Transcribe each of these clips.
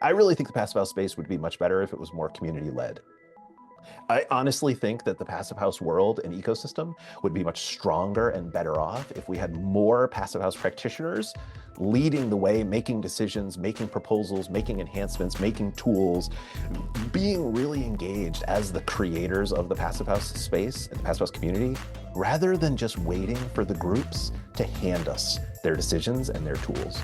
I really think the passive house space would be much better if it was more community led. I honestly think that the passive house world and ecosystem would be much stronger and better off if we had more passive house practitioners leading the way, making decisions, making proposals, making enhancements, making tools, being really engaged as the creators of the passive house space and the passive house community, rather than just waiting for the groups to hand us their decisions and their tools.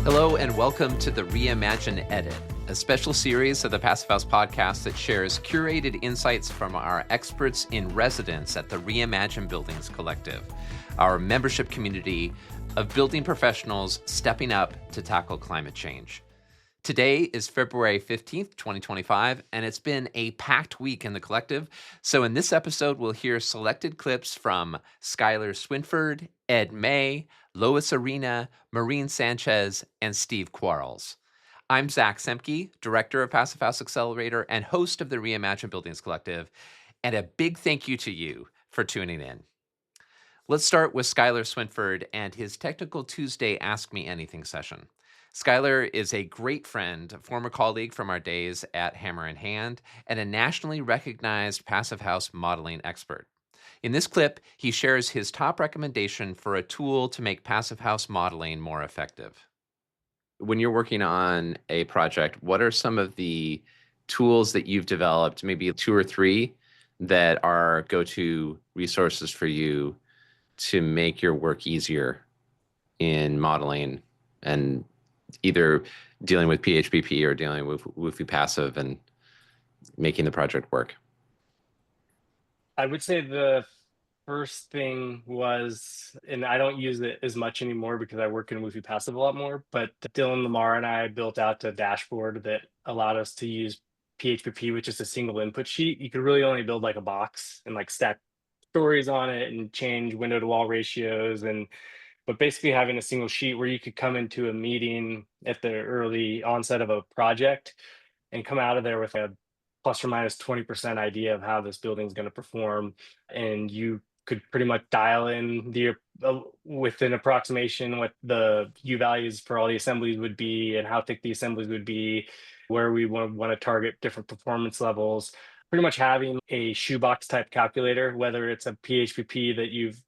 Hello and welcome to the Reimagine Edit, a special series of the Passive House podcast that shares curated insights from our experts in residence at the Reimagine Buildings Collective, our membership community of building professionals stepping up to tackle climate change. Today is February 15th, 2025, and it's been a packed week in the collective. So in this episode, we'll hear selected clips from Skylar Swinford, Ed May, Lois Arena, Marine Sanchez, and Steve Quarles. I'm Zack Semke, Director of Passive House Accelerator and host of the Reimagine Buildings Collective, and a big thank you to you for tuning in. Let's start with Skylar Swinford and his Technical Tuesday Ask Me Anything session. Skylar is a great friend, a former colleague from our days at Hammer in Hand, and a nationally recognized passive house modeling expert. In this clip, he shares his top recommendation for a tool to make passive house modeling more effective. When you're working on a project, what are some of the tools that you've developed, maybe 2 or 3, that are go-to resources for you to make your work easier in modeling and either dealing with PHPP or dealing with Woofy Passive and making the project work? I would say the first thing was, and I don't use it as much anymore because I work in Woofy Passive a lot more, but Dylan Lamar and I built out a dashboard that allowed us to use PHPP, which is a single input sheet. You could really only build like a box and like stack stories on it and change window to wall ratios, but basically having a single sheet where you could come into a meeting at the early onset of a project and come out of there with a plus or minus 20% idea of how this building is going to perform. And you could pretty much dial in with an approximation what the U values for all the assemblies would be and how thick the assemblies would be, where we want to target different performance levels. Pretty much having a shoebox type calculator, whether it's a PHPP that you've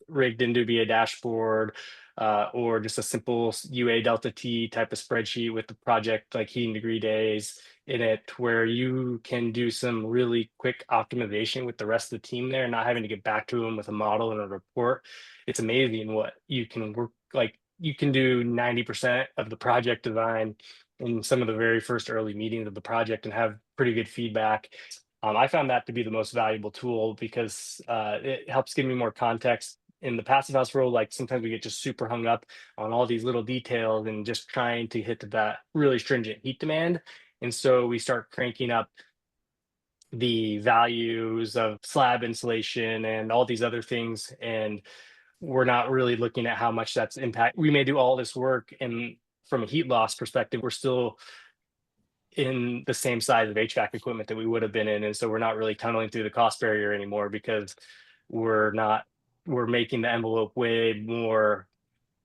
rigged into be a dashboard, or just a simple UA delta T type of spreadsheet with the project like heating degree days in it, where you can do some really quick optimization with the rest of the team there, not having to get back to them with a model and a report. It's amazing what you can work like. You can do 90% of the project design in some of the very first early meetings of the project and have pretty good feedback. I found that to be the most valuable tool because it helps give me more context. In the passive house world, like sometimes we get just super hung up on all these little details and just trying to hit that really stringent heat demand. And so we start cranking up the values of slab insulation and all these other things. And we're not really looking at how much that's impact. We may do all this work, and from a heat loss perspective, we're still in the same size of HVAC equipment that we would have been in. And so we're not really tunneling through the cost barrier anymore because we're making the envelope way more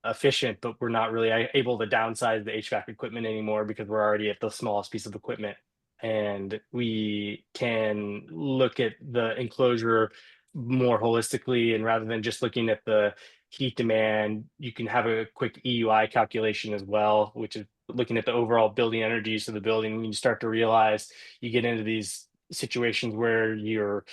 efficient, but we're not really able to downsize the HVAC equipment anymore because we're already at the smallest piece of equipment. And we can look at the enclosure more holistically, and rather than just looking at the heat demand, you can have a quick EUI calculation as well, which is looking at the overall building energy use of the building. When you start to realize you get into these situations where you're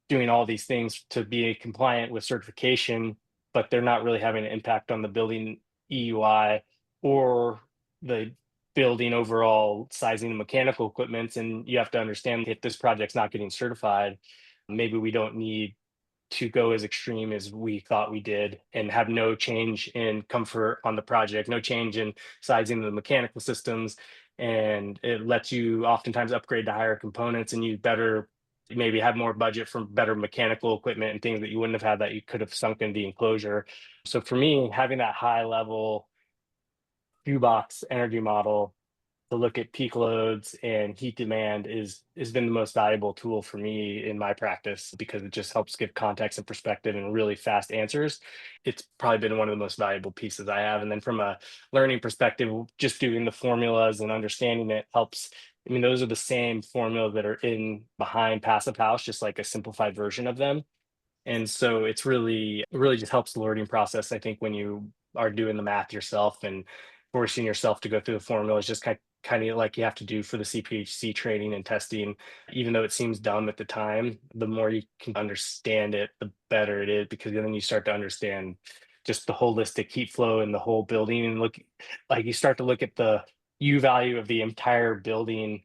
doing all these things to be compliant with certification, but they're not really having an impact on the building EUI or the building overall sizing of mechanical equipment. And you have to understand, if this project's not getting certified, maybe we don't need to go as extreme as we thought we did and have no change in comfort on the project, no change in sizing of the mechanical systems. And it lets you oftentimes upgrade to higher components and use better, maybe have more budget for better mechanical equipment and things that you wouldn't have had that you could have sunk in the enclosure. So for me, having that high level shoebox energy model to look at peak loads and heat demand has been the most valuable tool for me in my practice because it just helps give context and perspective and really fast answers. It's probably been one of the most valuable pieces I have. And then from a learning perspective, just doing the formulas and understanding it helps. I mean, those are the same formulas that are in behind Passive House, just like a simplified version of them. And so it's really just helps the learning process. I think when you are doing the math yourself and forcing yourself to go through the formulas, just kind of like you have to do for the CPHC training and testing, even though it seems dumb at the time, the more you can understand it, the better it is because then you start to understand just the holistic heat flow in the whole building and look like you start to look at the U value of the entire building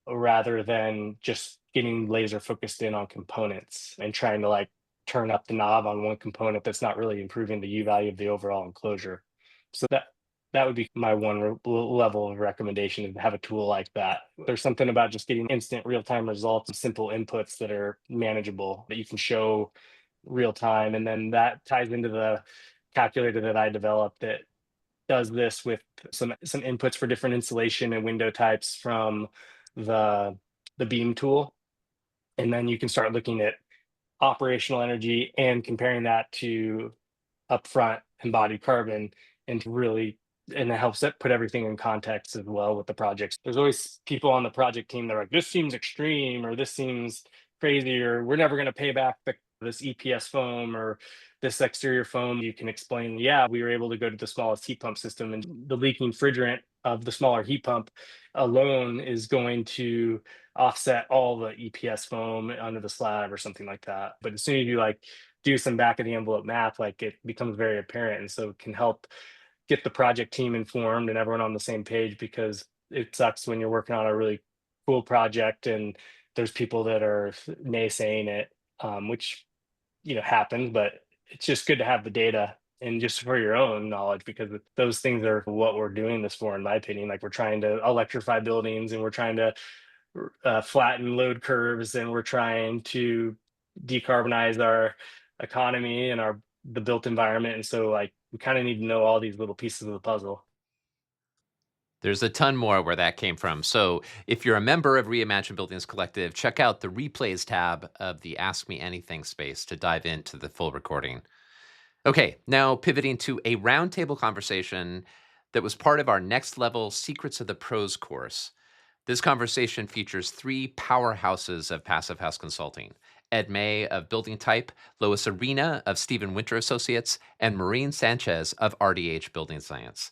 rather than just getting laser focused in on components and trying to like turn up the knob on one component that's not really improving the U value of the overall enclosure. So that would be my one level of recommendation is to have a tool like that. There's something about just getting instant real-time results and simple inputs that are manageable that you can show real time. And then that ties into the calculator that I developed that does this with some inputs for different insulation and window types from the the beam tool. And then you can start looking at operational energy and comparing that to upfront embodied carbon and to really and it helps it put everything in context as well with the projects. There's always people on the project team that are like, this seems extreme or this seems crazy or we're never going to pay back this EPS foam or this exterior foam. You can explain, yeah, we were able to go to the smallest heat pump system and the leaking refrigerant of the smaller heat pump alone is going to offset all the EPS foam under the slab or something like that. But as soon as you like do some back of the envelope math, like it becomes very apparent. And so it can help get the project team informed and everyone on the same page because it sucks when you're working on a really cool project and there's people that are naysaying it, which happens, but it's just good to have the data and just for your own knowledge because those things are what we're doing this for, in my opinion. Like we're trying to electrify buildings and we're trying to flatten load curves and we're trying to decarbonize our economy and the built environment. And so like we kind of need to know all these little pieces of the puzzle. There's a ton more where that came from. So if you're a member of Reimagine Buildings Collective, check out the replays tab of the Ask Me Anything space to dive into the full recording. Okay, now pivoting to a roundtable conversation that was part of our Next Level Secrets of the Pros course. This conversation features three powerhouses of Passive House Consulting: Ed May of Building Type, Lois Arena of Stephen Winter Associates, and Marine Sanchez of RDH Building Science.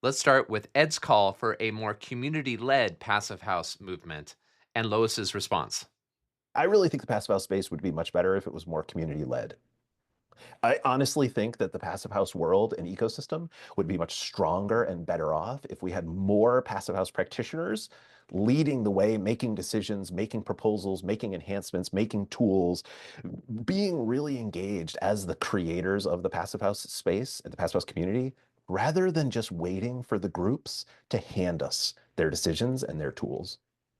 Let's start with Ed's call for a more community-led Passive House movement and Lois's response. I really think the passive house space would be much better if it was more community led. I honestly think that the passive house world and ecosystem would be much stronger and better off if we had more passive house practitioners leading the way, making decisions, making proposals, making enhancements, making tools, being really engaged as the creators of the passive house space and the passive house community, rather than just waiting for the groups to hand us their decisions and their tools.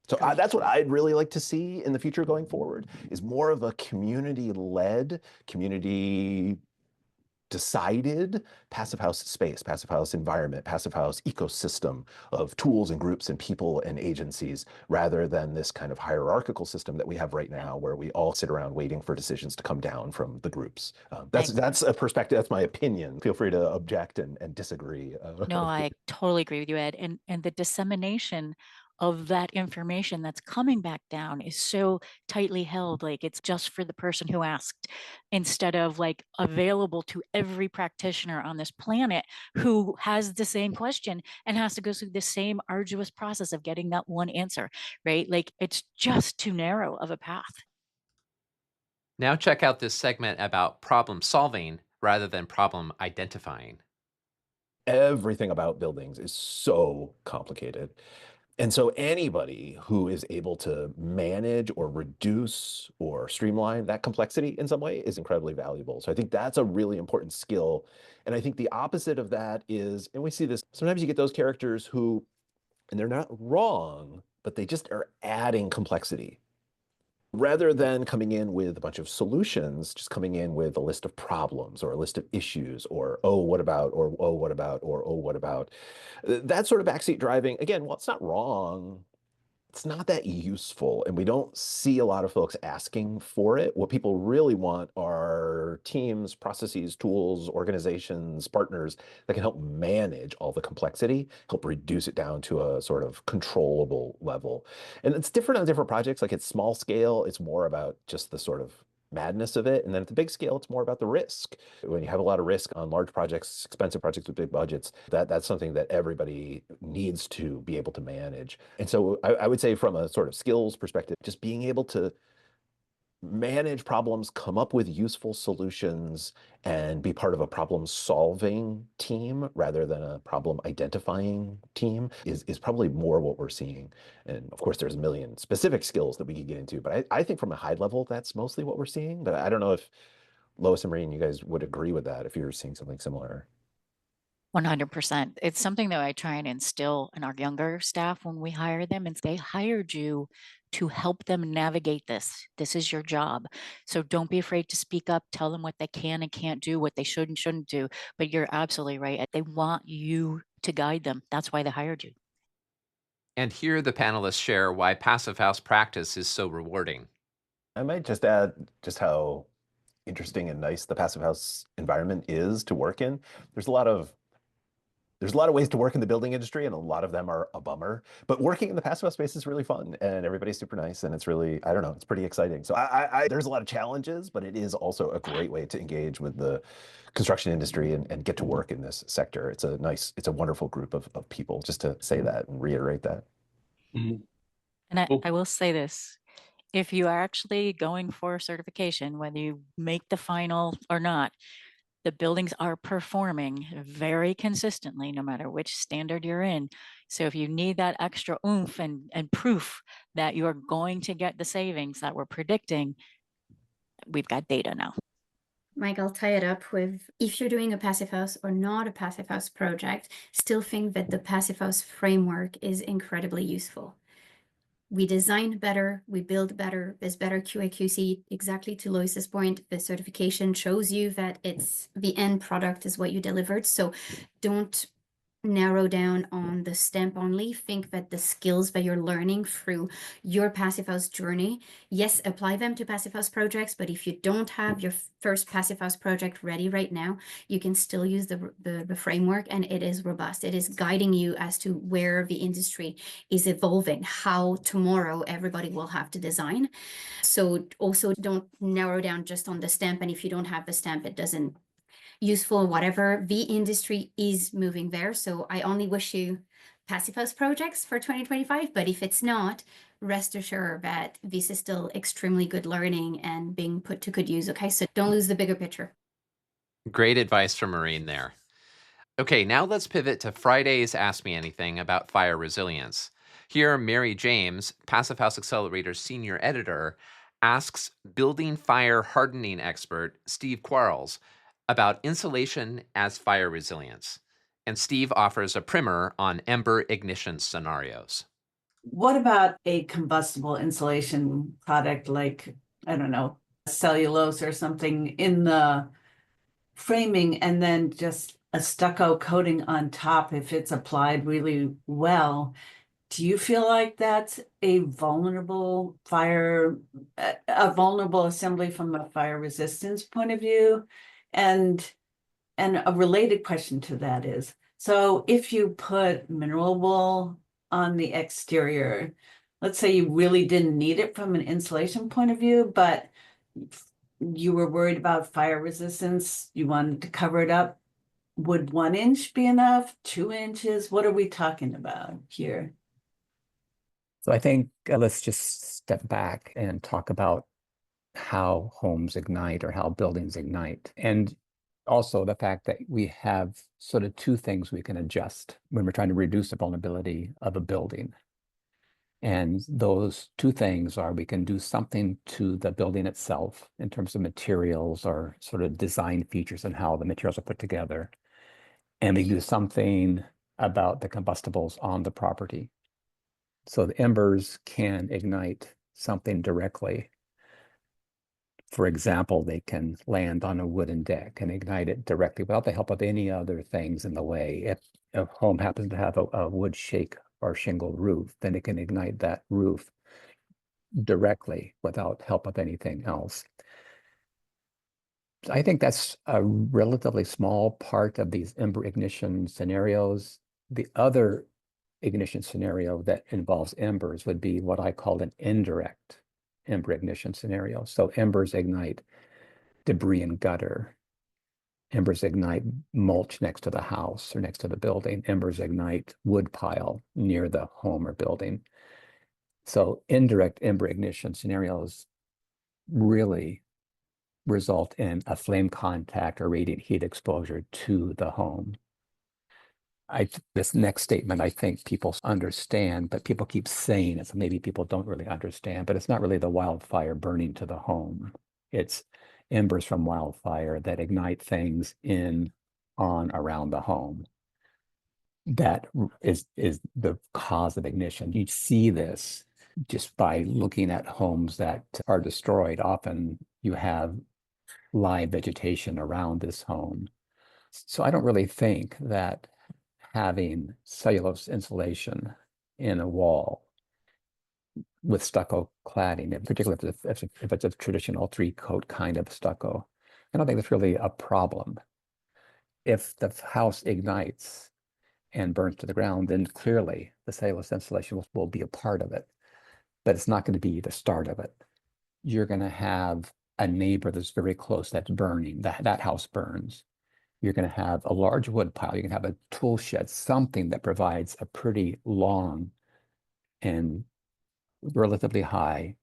So that's what I'd really like to see in the future going forward is more of a community-led, community-decided passive house space, passive house environment, passive house ecosystem of tools and groups and people and agencies, rather than this kind of hierarchical system that we have right now where we all sit around waiting for decisions to come down from the groups. That's a perspective, that's my opinion. Feel free to object and disagree. No, I totally agree with you, Ed. And the dissemination of that information that's coming back down is so tightly held. Like it's just for the person who asked instead of like available to every practitioner on this planet who has the same question and has to go through the same arduous process of getting that one answer, right? Like it's just too narrow of a path. Now check out this segment about problem solving rather than problem identifying. Everything about buildings is so complicated. And so anybody who is able to manage or reduce or streamline that complexity in some way is incredibly valuable. So I think that's a really important skill. And I think the opposite of that is, and we see this, sometimes you get those characters who, and they're not wrong, but they just are adding complexity. rather than coming in with a bunch of solutions, just coming in with a list of problems or a list of issues or, oh, what about, or, oh, what about, or, oh, what about. That sort of backseat driving, again, well, it's not wrong. It's not that useful, and we don't see a lot of folks asking for it. What people really want are teams, processes, tools, organizations, partners that can help manage all the complexity, help reduce it down to a sort of controllable level. And it's different on different projects. Like it's small scale, it's more about just the sort of madness of it. And then at the big scale, it's more about the risk. When you have a lot of risk on large projects, expensive projects with big budgets, that's something that everybody needs to be able to manage. And so I would say from a sort of skills perspective, just being able to manage problems, come up with useful solutions, and be part of a problem solving team rather than a problem identifying team is probably more what we're seeing. And of course, there's a million specific skills that we could get into, but I think from a high level, that's mostly what we're seeing. But I don't know if Lois and Marine, you guys would agree with that if you're seeing something similar. 100%. It's something that I try and instill in our younger staff when we hire them, and they hired you to help them navigate this. This is your job. So don't be afraid to speak up, tell them what they can and can't do, what they should and shouldn't do. But you're absolutely right. They want you to guide them. That's why they hired you. And here the panelists share why Passive House practice is so rewarding. I might just add just how interesting and nice the Passive House environment is to work in. There's a lot of ways to work in the building industry, and a lot of them are a bummer. But working in the Passive House space is really fun, and everybody's super nice, and it's really, I don't know, it's pretty exciting. So there's a lot of challenges, but it is also a great way to engage with the construction industry and get to work in this sector. It's a wonderful group of people, just to say that and reiterate that. Mhm. And Cool. I will say this. If you are actually going for certification, whether you make the final or not, the buildings are performing very consistently, no matter which standard you're in. So if you need that extra oomph and proof that you're going to get the savings that we're predicting, we've got data now. Mike, I'll tie it up with, if you're doing a Passive House or not a Passive House project, still think that the Passive House framework is incredibly useful. We design better, we build better, there's better QA/QC. Exactly to Lois's point, the certification shows you that it's the end product is what you delivered. So don't narrow down on the stamp only. Think that the skills that you're learning through your Passive House journey, yes, apply them to Passive House projects, but if you don't have your first Passive House project ready right now, you can still use the framework, and it is robust. It is guiding you as to where the industry is evolving, how tomorrow everybody will have to design. So also don't narrow down just on the stamp, and if you don't have the stamp, it doesn't useful, whatever. The industry is moving there. So I only wish you Passive House projects for 2025. But if it's not, rest assured that this is still extremely good learning and being put to good use. Okay, so don't lose the bigger picture. Great advice from Marine there. Okay, now let's pivot to Friday's Ask Me Anything about fire resilience. Here, Mary James, Passive House Accelerator's senior editor, asks building fire hardening expert Steve Quarles about insulation as fire resilience. And Steve offers a primer on ember ignition scenarios. What about a combustible insulation product like, I don't know, cellulose or something in the framing, and then just a stucco coating on top if it's applied really well? Do you feel like that's a vulnerable assembly from a fire resistance point of view? And a related question to that is, so if you put mineral wool on the exterior, let's say you really didn't need it from an insulation point of view, but you were worried about fire resistance, you wanted to cover it up, would 1 inch be enough? 2 inches? What are we talking about here? So I think let's just step back and talk about how homes ignite or how buildings ignite. And also the fact that we have sort of two things we can adjust when we're trying to reduce the vulnerability of a building. And those two things are, we can do something to the building itself in terms of materials or sort of design features and how the materials are put together. And we do something about the combustibles on the property. So the embers can ignite something directly For example, they can land on a wooden deck and ignite it directly without the help of any other things in the way. If a home happens to have a wood shake or shingle roof, then it can ignite that roof directly without help of anything else. I think that's a relatively small part of these ember ignition scenarios. The other ignition scenario that involves embers would be what I call an indirect ember ignition scenario. So embers ignite debris and gutter. Embers ignite mulch next to the house or next to the building. Embers ignite wood pile near the home or building. So indirect ember ignition scenarios really result in a flame contact or radiant heat exposure to the home. This next statement, I think people understand, but people keep saying it, so maybe people don't really understand, but it's not really the wildfire burning to the home. It's embers from wildfire that ignite things on, around the home. That is the cause of ignition. You see this just by looking at homes that are destroyed. Often you have live vegetation around this home. So I don't really think that having cellulose insulation in a wall with stucco cladding, particularly if it's a traditional 3-coat kind of stucco, I don't think that's really a problem. If the house ignites and burns to the ground, then clearly the cellulose insulation will be a part of it, but it's not going to be the start of it. You're going to have a neighbor that's very close that's burning, that house burns. You're going to have a large wood pile. You're going to have a tool shed, something that provides a pretty long and relatively high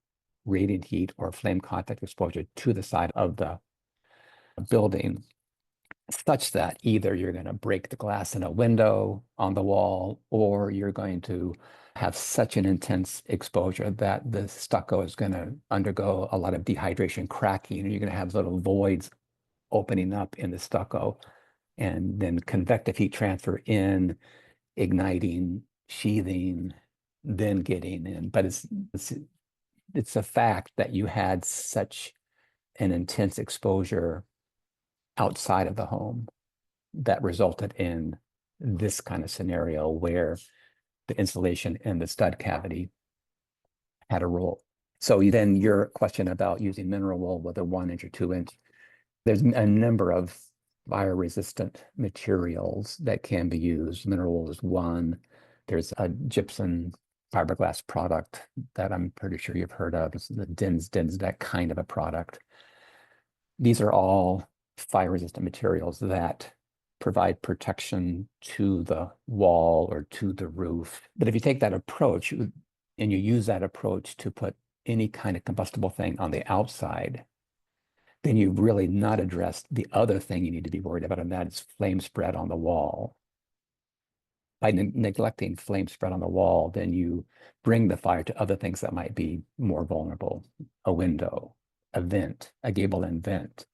radiant heat or flame contact exposure to the side of the building, such that either you're going to break the glass in a window on the wall, or you're going to have such an intense exposure that the stucco is going to undergo a lot of dehydration, cracking, and you're going to have little voids opening up in the stucco, and then convective heat transfer in, igniting, sheathing, then getting in. But it's a fact that you had such an intense exposure outside of the home that resulted in this kind of scenario where the insulation in the stud cavity had a role. So then your question about using mineral wool, whether 1 inch or 2 inch, there's a number of fire resistant materials that can be used. Mineral wool is one. There's a gypsum fiberglass product that I'm pretty sure you've heard of. It's the DINS, that kind of a product. These are all fire resistant materials that provide protection to the wall or to the roof. But if you take that approach and you use that approach to put any kind of combustible thing on the outside, then you've really not addressed the other thing you need to be worried about, and that is flame spread on the wall. By neglecting flame spread on the wall, then you bring the fire to other things that might be more vulnerable: a window, a vent, a gable end vent.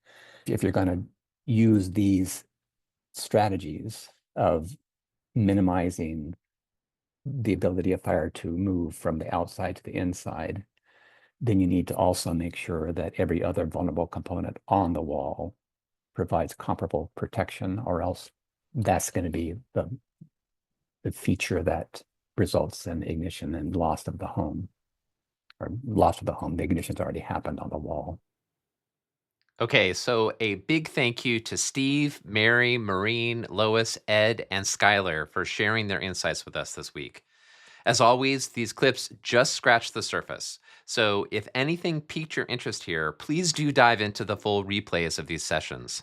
If you're going to use these strategies of minimizing the ability of fire to move from the outside to the inside, then you need to also make sure that every other vulnerable component on the wall provides comparable protection, or else that's going to be the feature that results in ignition and loss of the home. The ignition's already happened on the wall. Okay, so a big thank you to Steve, Mary, Marine, Lois, Ed, and Skylar for sharing their insights with us this week. As always, these clips just scratch the surface. So if anything piqued your interest here, please do dive into the full replays of these sessions.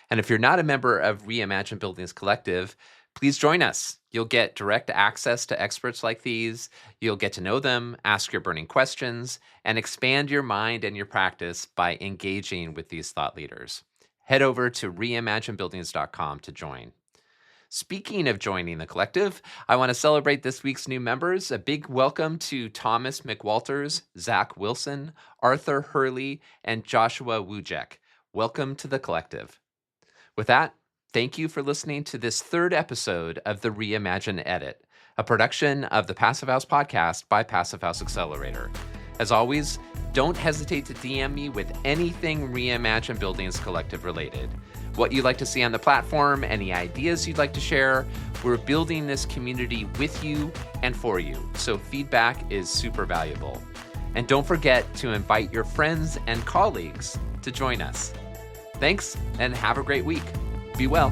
And if you're not a member of Reimagine Buildings Collective, please join us. You'll get direct access to experts like these. You'll get to know them, ask your burning questions, and expand your mind and your practice by engaging with these thought leaders. Head over to reimaginebuildings.com to join. Speaking of joining the collective, I want to celebrate this week's new members. A big welcome to Thomas McWalters, Zach Wilson, Arthur Hurley, and Joshua Wujek. Welcome to the collective. With that, thank you for listening to this third episode of the Reimagine Edit, a production of the Passive House podcast by Passive House Accelerator. As always, don't hesitate to DM me with anything Reimagine Buildings Collective related. What you'd like to see on the platform, any ideas you'd like to share. We're building this community with you and for you, so feedback is super valuable. And don't forget to invite your friends and colleagues to join us. Thanks, and have a great week. Be well.